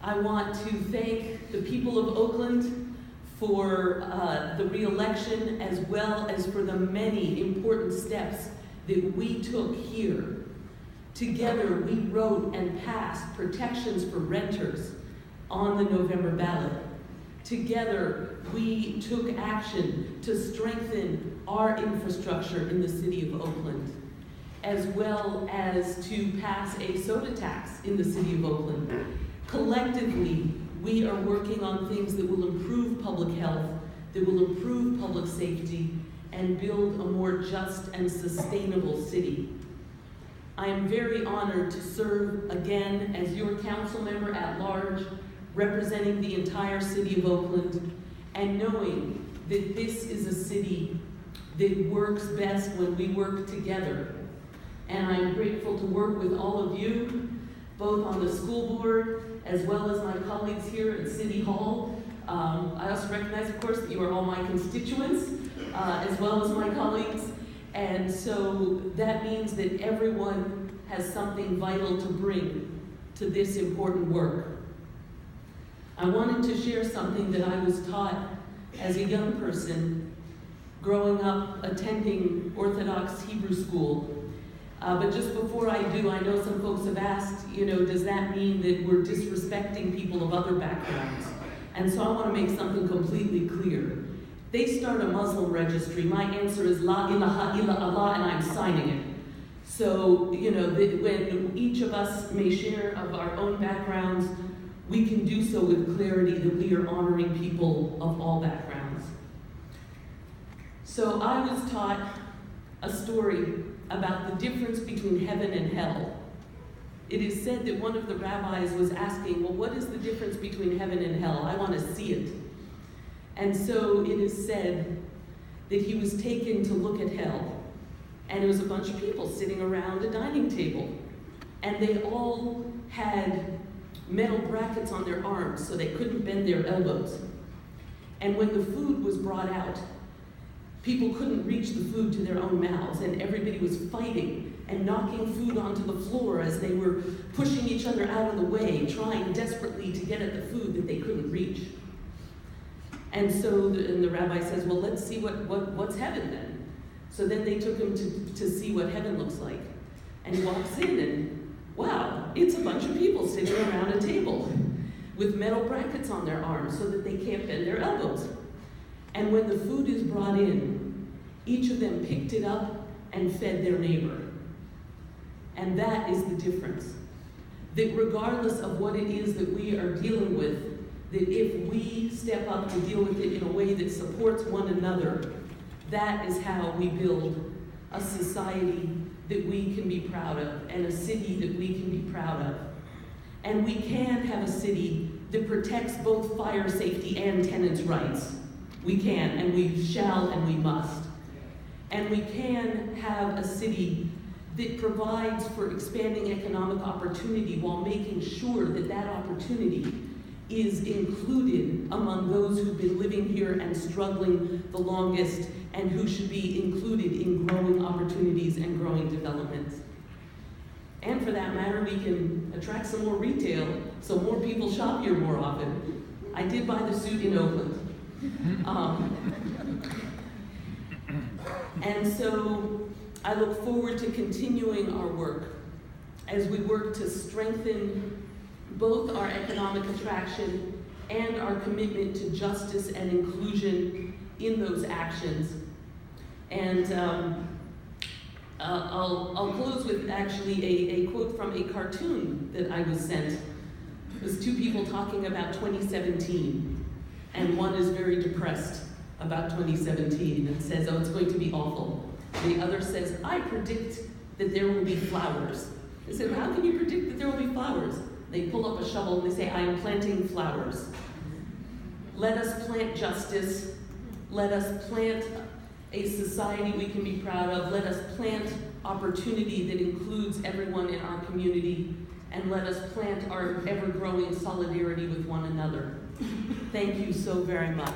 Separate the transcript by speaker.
Speaker 1: I want to thank the people of Oakland for the re-election, as well as for the many important steps that we took here. Together, we wrote and passed protections for renters on the November ballot. Together, we took action to strengthen our infrastructure in the city of Oakland, as well as to pass a soda tax in the city of Oakland. Collectively, we are working on things that will improve public health, that will improve public safety, and build a more just and sustainable city. I am very honored to serve again as your council member at large, representing the entire city of Oakland, and knowing that this is a city that works best when we work together. And I'm grateful to work with all of you, both on the school board, as well as my colleagues here at City Hall. I also recognize, of course, that you are all my constituents, as well as my colleagues. And so that means that everyone has something vital to bring to this important work. I wanted to share something that I was taught as a young person growing up attending Orthodox Hebrew school. But just before I do, I know some folks have asked, does that mean that we're disrespecting people of other backgrounds? And so I want to make something completely clear. They start a Muslim registry. My answer is La ilaha illa Allah, and I'm signing it. So, when each of us may share of our own backgrounds, we can do so with clarity that we are honoring people of all backgrounds. So I was taught a story about the difference between heaven and hell. It is said that one of the rabbis was asking, well, what is the difference between heaven and hell? I want to see it. And so it is said that he was taken to look at hell, and it was a bunch of people sitting around a dining table, and they all had metal brackets on their arms so they couldn't bend their elbows. And when the food was brought out, people couldn't reach the food to their own mouths, and everybody was fighting and knocking food onto the floor as they were pushing each other out of the way, trying desperately to get at the food that they couldn't reach. And so the rabbi says, well, let's see what's heaven then. So then they took him to see what heaven looks like. And he walks in and, wow, it's a bunch of people sitting around a table with metal brackets on their arms so that they can't bend their elbows. And when the food is brought in, each of them picked it up and fed their neighbor. And that is the difference. That regardless of what it is that we are dealing with, that if we step up to deal with it in a way that supports one another, that is how we build a society that we can be proud of, and a city that we can be proud of. And we can have a city that protects both fire safety and tenants' rights. We can, and we shall, and we must. And we can have a city that provides for expanding economic opportunity while making sure that that opportunity is included among those who've been living here and struggling the longest, and who should be included in growing opportunities and growing development. And for that matter, we can attract some more retail so more people shop here more often. I did buy the suit in Oakland. And so I look forward to continuing our work as we work to strengthen both our economic attraction and our commitment to justice and inclusion in those actions. And I'll close with actually a quote from a cartoon that I was sent. It was two people talking about 2017, and one is very depressed about 2017 and says, oh, it's going to be awful. The other says, I predict that there will be flowers. They said, how can you predict that there will be flowers? They pull up a shovel and they say, I am planting flowers. Let us plant justice. Let us plant a society we can be proud of. Let us plant opportunity that includes everyone in our community. And let us plant our ever-growing solidarity with one another. Thank you so very much.